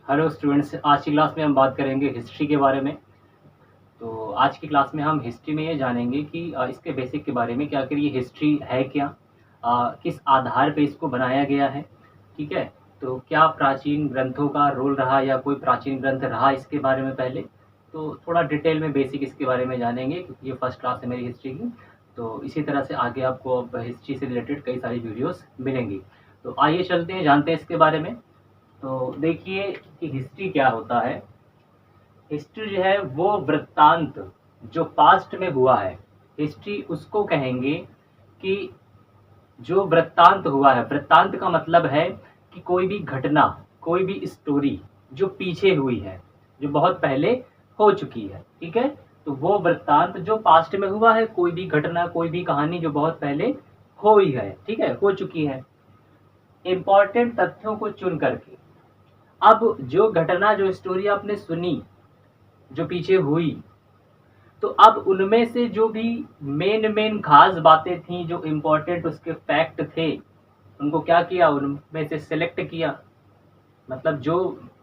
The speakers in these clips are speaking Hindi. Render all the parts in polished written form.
हेलो स्टूडेंट्स, आज की क्लास में हम बात करेंगे हिस्ट्री के बारे में। तो आज की क्लास में हम हिस्ट्री में ये जानेंगे कि इसके बेसिक के बारे में कि आखिर ये हिस्ट्री है क्या, किस आधार पे इसको बनाया गया है। ठीक है, तो क्या प्राचीन ग्रंथों का रोल रहा या कोई प्राचीन ग्रंथ रहा इसके बारे में पहले। तो थोड़ा डिटेल में बेसिक इसके बारे में जानेंगे क्योंकि ये फर्स्ट क्लास है मेरी हिस्ट्री की। तो इसी तरह से आगे आपको अब हिस्ट्री से रिलेटेड कई सारी वीडियोस मिलेंगी। तो आइए चलते हैं, जानते हैं इसके बारे में। तो देखिए कि हिस्ट्री क्या होता है। हिस्ट्री जो है वो वृत्तांत जो पास्ट में हुआ है, हिस्ट्री उसको कहेंगे कि जो वृत्तांत हुआ है। वृत्तांत का मतलब है कि कोई भी घटना, कोई भी स्टोरी जो पीछे हुई है, जो बहुत पहले हो चुकी है। ठीक है, तो वो वृत्तांत जो पास्ट में हुआ है, कोई भी घटना, कोई भी कहानी जो बहुत पहले हुई है, ठीक है, हो चुकी है, इंपॉर्टेंट तथ्यों को चुन करके। अब जो घटना, जो स्टोरी आपने सुनी, जो पीछे हुई, तो अब उनमें से जो भी मेन मेन खास बातें थी, जो इम्पोर्टेंट उसके फैक्ट थे, उनको क्या किया, उनमें से सिलेक्ट किया। मतलब जो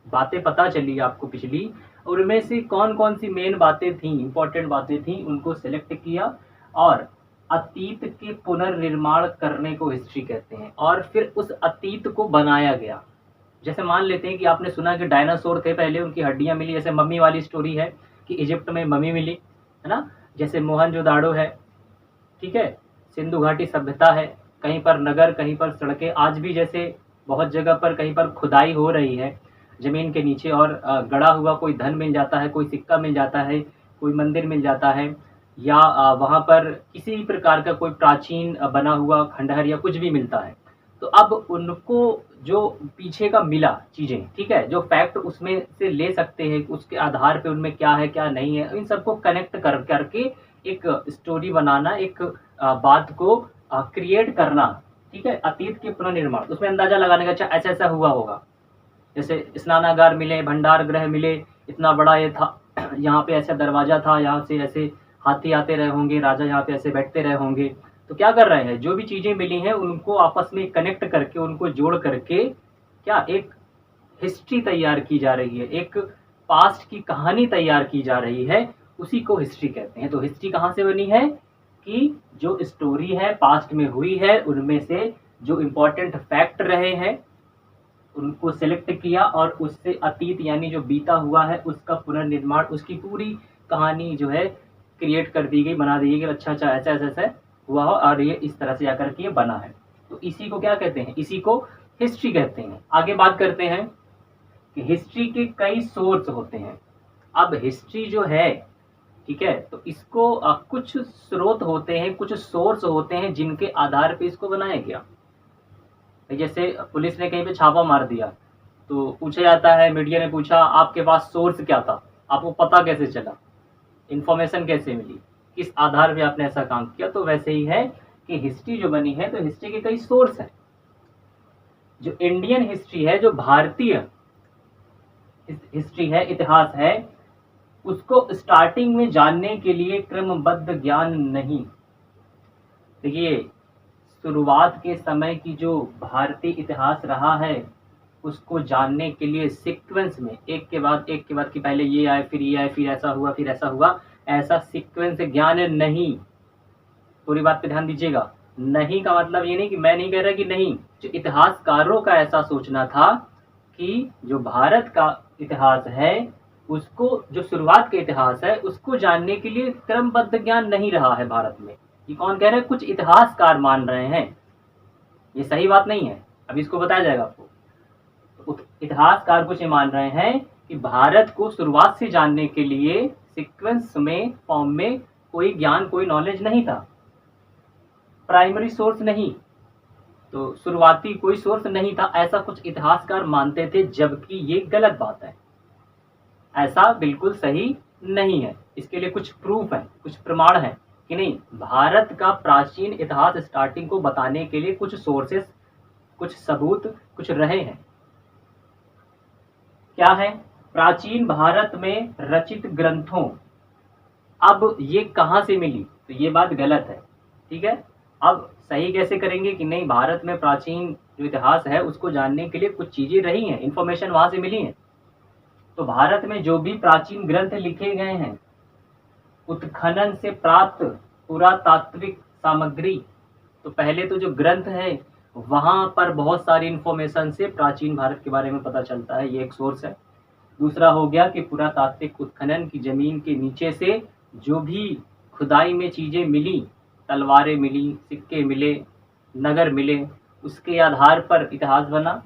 बातें पता चली आपको पिछली, उनमें से कौन कौन सी मेन बातें थी, इम्पोर्टेंट बातें थी, उनको सिलेक्ट किया और अतीत के पुनर्निर्माण करने को हिस्ट्री कहते हैं। और फिर उस अतीत को बनाया गया। जैसे मान लेते हैं कि आपने सुना कि डायनासोर थे पहले, उनकी हड्डियां मिली, जैसे मम्मी वाली स्टोरी है कि इजिप्ट में मम्मी मिली, है ना। जैसे मोहनजोदाड़ो है, ठीक है, सिंधु घाटी सभ्यता है, कहीं पर नगर, कहीं पर सड़कें, आज भी जैसे बहुत जगह पर कहीं पर खुदाई हो रही है जमीन के नीचे और गड़ा हुआ कोई धन मिल जाता है, कोई सिक्का मिल जाता है, कोई मंदिर मिल जाता है, या वहां पर किसी भी प्रकार का कोई प्राचीन बना हुआ खंडहर या कुछ भी मिलता है। तो अब उनको जो पीछे का मिला चीजें, ठीक है, जो फैक्ट उसमें से ले सकते हैं, उसके आधार पे उनमें क्या है क्या नहीं है, इन सबको कनेक्ट कर करके एक स्टोरी बनाना, एक बात को क्रिएट करना। ठीक है, अतीत के पुनर्निर्माण, उसमें अंदाजा लगाने का, अच्छा ऐसा ऐसा हुआ होगा। जैसे स्नानागार मिले, भंडार गृह मिले, इतना बड़ा ये था, यहाँ पे ऐसा दरवाजा था, यहाँ से ऐसे हाथी आते रहे होंगे, राजा यहाँ पे ऐसे बैठते रहे होंगे। तो क्या कर रहे हैं, जो भी चीजें मिली हैं उनको आपस में कनेक्ट करके, उनको जोड़ करके क्या एक हिस्ट्री तैयार की जा रही है, एक पास्ट की कहानी तैयार की जा रही है, उसी को हिस्ट्री कहते हैं। तो हिस्ट्री कहाँ से बनी है कि जो स्टोरी है पास्ट में हुई है, उनमें से जो इम्पोर्टेंट फैक्ट रहे हैं उनको सिलेक्ट किया और उससे अतीत यानी जो बीता हुआ है उसका पुनर्निर्माण, उसकी पूरी कहानी जो है क्रिएट कर दी गई, बना दी गई कि अच्छा अच्छा ऐसा ऐसा ऐसा हुआ हो और ये इस तरह से आकर के ये बना है। तो इसी को क्या कहते हैं, इसी को हिस्ट्री कहते हैं। आगे बात करते हैं कि हिस्ट्री के कई सोर्स होते हैं। अब हिस्ट्री जो है, ठीक है, तो इसको कुछ स्रोत होते हैं, कुछ सोर्स होते हैं जिनके आधार पे इसको बनाया गया। जैसे पुलिस ने कहीं पे छापा मार दिया तो पूछा जाता है, मीडिया ने पूछा आपके पास सोर्स क्या था, आपको पता कैसे चला, इंफॉर्मेशन कैसे मिली, किस आधार पे आपने ऐसा काम किया। तो वैसे ही है कि हिस्ट्री जो बनी है, तो हिस्ट्री के कई सोर्स हैं। जो इंडियन हिस्ट्री है, जो भारतीय हिस्ट्री है, इतिहास है, उसको स्टार्टिंग में जानने के लिए क्रमबद्ध ज्ञान नहीं। देखिए, शुरुआत के समय की जो भारतीय इतिहास रहा है उसको जानने के लिए सीक्वेंस में एक के बाद एक के बाद कि पहले ये आए, फिर ये आए, फिर ऐसा हुआ, फिर ऐसा हुआ, ऐसा सीक्वेंस ज्ञान नहीं। पूरी बात पे ध्यान दीजिएगा। नहीं का मतलब ये नहीं कि मैं नहीं कह रहा कि नहीं, जो इतिहासकारों का ऐसा सोचना था कि जो भारत का इतिहास है उसको, जो शुरुआत का इतिहास है उसको जानने के लिए क्रमबद्ध ज्ञान नहीं रहा है भारत में। ये कौन कह रहे हैं, कुछ इतिहासकार मान रहे हैं, ये सही बात नहीं है, अभी इसको बताया जाएगा आपको। तो इतिहासकार कुछ ये मान रहे हैं कि भारत को शुरुआत से जानने के लिए सीक्वेंस में, फॉर्म में कोई ज्ञान, कोई नॉलेज नहीं था, प्राइमरी सोर्स नहीं, तो शुरुआती कोई सोर्स नहीं था, ऐसा कुछ इतिहासकार मानते थे, जबकि ये गलत बात है। ऐसा बिल्कुल सही नहीं है। इसके लिए कुछ प्रूफ है, कुछ प्रमाण है कि नहीं, भारत का प्राचीन इतिहास स्टार्टिंग को बताने के लिए कुछ सोर्सेस, कुछ सबूत, कुछ रहे हैं। क्या है, प्राचीन भारत में रचित ग्रंथों, अब ये कहां से मिली, तो ये बात गलत है। ठीक है, अब सही कैसे करेंगे कि नहीं, भारत में प्राचीन जो इतिहास है उसको जानने के लिए कुछ चीजें रही हैं, इंफॉर्मेशन वहां से मिली है। तो भारत में जो भी प्राचीन ग्रंथ लिखे गए हैं, उत्खनन से प्राप्त पुरातात्विक सामग्री, तो पहले तो जो ग्रंथ है वहां पर बहुत सारी इंफॉर्मेशन से प्राचीन भारत के बारे में पता चलता है, ये एक सोर्स है। दूसरा हो गया कि पुरातात्विक उत्खनन की जमीन के नीचे से जो भी खुदाई में चीजें मिली, तलवारें मिली, सिक्के मिले, नगर मिले, उसके आधार पर इतिहास बना।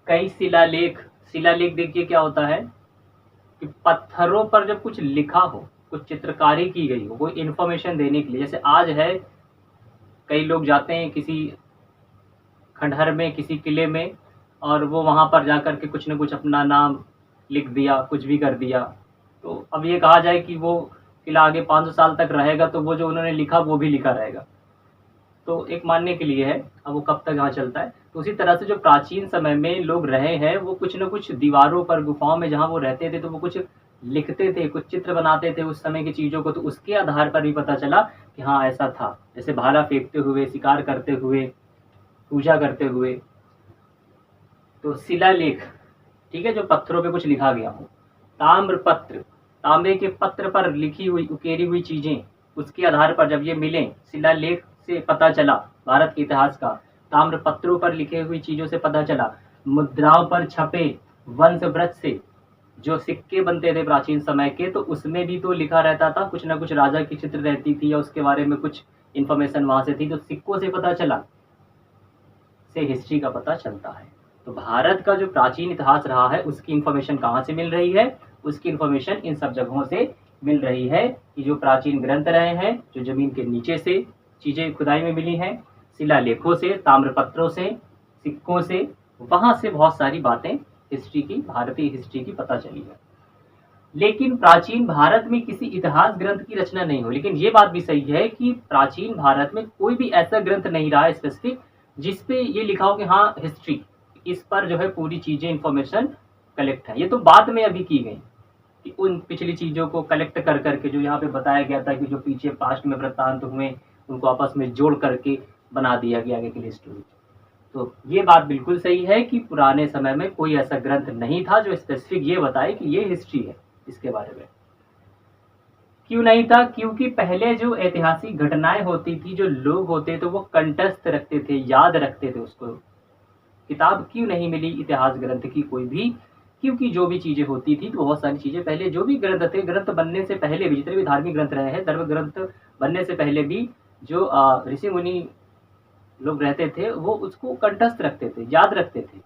कई शिलालेख, शिलालेख देखिए क्या होता है कि पत्थरों पर जब कुछ लिखा हो, कुछ चित्रकारी की गई हो, कोई इन्फॉर्मेशन देने के लिए, जैसे आज है कई लोग जाते हैं किसी खंडहर में, किसी किले में, और वो वहाँ पर जाकर के कुछ न कुछ अपना नाम लिख दिया, कुछ भी कर दिया। तो अब ये कहा जाए कि वो किला आगे 500 साल तक रहेगा, तो वो जो उन्होंने लिखा वो भी लिखा रहेगा, तो एक मानने के लिए है। अब वो कब तक यहाँ चलता है। तो उसी तरह से जो प्राचीन समय में लोग रहे हैं, वो कुछ न कुछ दीवारों पर, गुफाओं में जहाँ वो रहते थे, तो वो कुछ लिखते थे, कुछ चित्र बनाते थे उस समय की चीज़ों को, तो उसके आधार पर भी पता चला कि हाँ ऐसा था। जैसे भाला फेंकते हुए, शिकार करते हुए, पूजा करते हुए। तो शिलालेख, ठीक है, जो पत्थरों पे कुछ लिखा गया हो। ताम्र पत्र, तांबे के पत्र पर लिखी हुई, उकेरी हुई चीजें, उसके आधार पर जब ये मिले, शिलालेख से पता चला भारत के इतिहास का। ताम्र पत्रों पर लिखे हुई चीजों से पता चला। मुद्राओं पर छपे वंश वृत्त से जो सिक्के बनते थे प्राचीन समय के, तो उसमें भी तो लिखा रहता था, कुछ ना कुछ राजा की चित्र रहती थी या उसके बारे में कुछ इन्फॉर्मेशन वहां से थी, तो सिक्कों से पता चला, से हिस्ट्री का पता चलता है। तो भारत का जो प्राचीन इतिहास रहा है, उसकी इन्फॉर्मेशन कहाँ से मिल रही है? उसकी इन्फॉर्मेशन इन सब जगहों से मिल रही है कि जो प्राचीन ग्रंथ रहे हैं, जो जमीन के नीचे से चीजें खुदाई में मिली हैं, शिलालेखों से, ताम्रपत्रों से, सिक्कों से, वहां से बहुत सारी बातें हिस्ट्री की, भारतीय हिस्ट्री की पता चली है। लेकिन प्राचीन भारत में किसी इतिहास ग्रंथ की रचना नहीं हुई। लेकिन ये बात भी सही है कि प्राचीन भारत में कोई भी ऐसा ग्रंथ नहीं रहा है स्पेसिफिक जिसपे ये लिखा हो कि हाँ हिस्ट्री, इस पर जो है पूरी चीजें इंफॉर्मेशन कलेक्ट है। ये तो बाद में अभी की गई कि उन पिछली चीजों को कलेक्ट कर करके, जो यहाँ पे बताया गया था कि जो पीछे पास्ट में वृत्तांत हुए उनको आपस में जोड़ करके बना दिया गया आगे के लिए स्टोरी। तो ये बात बिल्कुल सही है कि पुराने समय में कोई ऐसा ग्रंथ नहीं था जो स्पेसिफिक ये बताए कि ये हिस्ट्री है इसके बारे में। क्यों नहीं था? क्योंकि पहले जो ऐतिहासिक घटनाएं होती थी, जो लोग होते थे वो कंठस्थ रखते थे, याद रखते थे उसको। किताब क्यों नहीं मिली इतिहास ग्रंथ की कोई भी? क्योंकि जो भी चीजें होती थी, तो बहुत सारी चीजें पहले जो भी ग्रंथ थे, ग्रंथ बनने से पहले भी, जितने भी धार्मिक ग्रंथ रहे हैं, धर्म ग्रंथ बनने से पहले भी जो ऋषि मुनि लोग रहते थे वो उसको कंठस्थ रखते थे, याद रखते थे,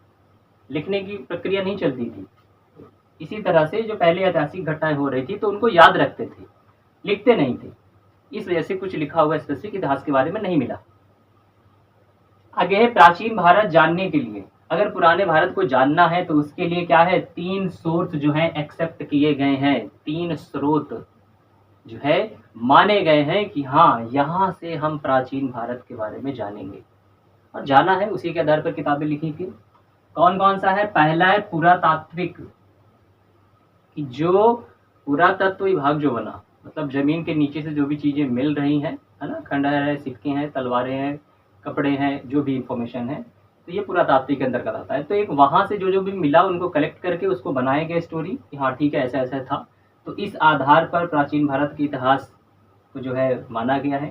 लिखने की प्रक्रिया नहीं चलती थी। इसी तरह से जो पहले ऐतिहासिक घटनाएं हो रही थी तो उनको याद रखते थे, लिखते नहीं थे। इस वजह से कुछ लिखा हुआ स्पेसिफिक इतिहास के बारे में नहीं मिला। आगे है प्राचीन भारत जानने के लिए, अगर पुराने भारत को जानना है तो उसके लिए क्या है, 3 सोर्स जो हैं एक्सेप्ट किए गए हैं, 3 स्रोत जो है माने गए हैं कि हाँ यहाँ से हम प्राचीन भारत के बारे में जानेंगे, और जाना है उसी के आधार पर किताबें लिखी थी। कौन कौन सा है? पहला है पुरातात्विक, कि जो पुरातत्व विभाग जो बना, मतलब जमीन के नीचे से जो भी चीजें मिल रही हैं, है ना, खंडहर है, सिक्के हैं, तलवारें हैं, कपड़े हैं, जो भी इंफॉर्मेशन है, तो ये पुरातात्विक के अंतर्गत आता है। तो एक वहां से जो जो भी मिला उनको कलेक्ट करके उसको बनाए गए स्टोरी कि हाँ ठीक है ऐसा ऐसा था। तो इस आधार पर प्राचीन भारत के इतिहास को जो है माना गया है।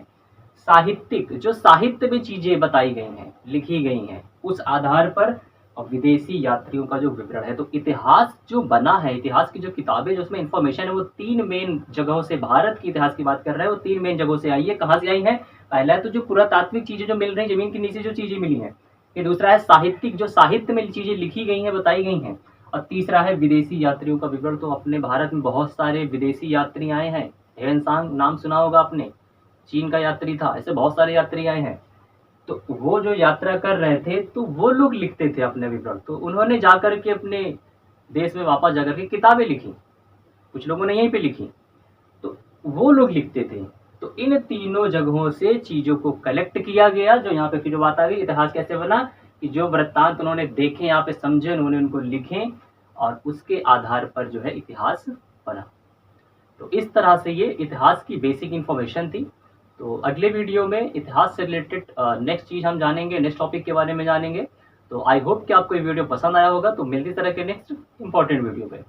साहित्यिक, जो साहित्य में चीजें बताई गई हैं, लिखी गई हैं, उस आधार पर। और विदेशी यात्रियों का जो विवरण है, तो इतिहास जो बना है, इतिहास की जो किताबें जो उसमें इंफॉर्मेशन है, वो 3 मेन जगहों से, भारत की इतिहास की बात कर रहे हैं, वो 3 मेन जगहों से आई है। कहाँ से आई है? पहला है तो जो पुरातात्विक चीजें जो मिल रही, जमीन के नीचे जो चीजें मिली हैं। ये दूसरा है साहित्यिक, जो साहित्य में चीजें लिखी गई हैं, बताई गई हैं। और तीसरा है विदेशी यात्रियों का विवरण। तो अपने भारत में बहुत सारे विदेशी यात्री आए हैं। हेवेनसांग नाम सुना होगा आपने, चीन का यात्री था। ऐसे बहुत सारे यात्री आए हैं। तो वो जो यात्रा कर रहे थे, तो वो लोग लिखते थे अपने विवरण। तो उन्होंने जाकर के अपने देश में वापस जाकर के किताबें लिखी, कुछ लोगों ने यहीं पे लिखी, तो वो लोग लिखते थे। तो इन तीनों जगहों से चीजों को कलेक्ट किया गया। जो यहाँ पे फिर बात आ गई, इतिहास कैसे बना, कि जो वृत्तांत उन्होंने देखे, यहाँ पे समझे, उन्होंने उनको लिखे, और उसके आधार पर जो है इतिहास बना। तो इस तरह से ये इतिहास की बेसिक इंफॉर्मेशन थी। तो अगले वीडियो में इतिहास से रिलेटेड नेक्स्ट चीज हम जानेंगे, नेक्स्ट टॉपिक के बारे में जानेंगे। तो आई होप कि आपको ये वीडियो पसंद आया होगा। तो मिलती तरह के नेक्स्ट इंपॉर्टेंट वीडियो पे।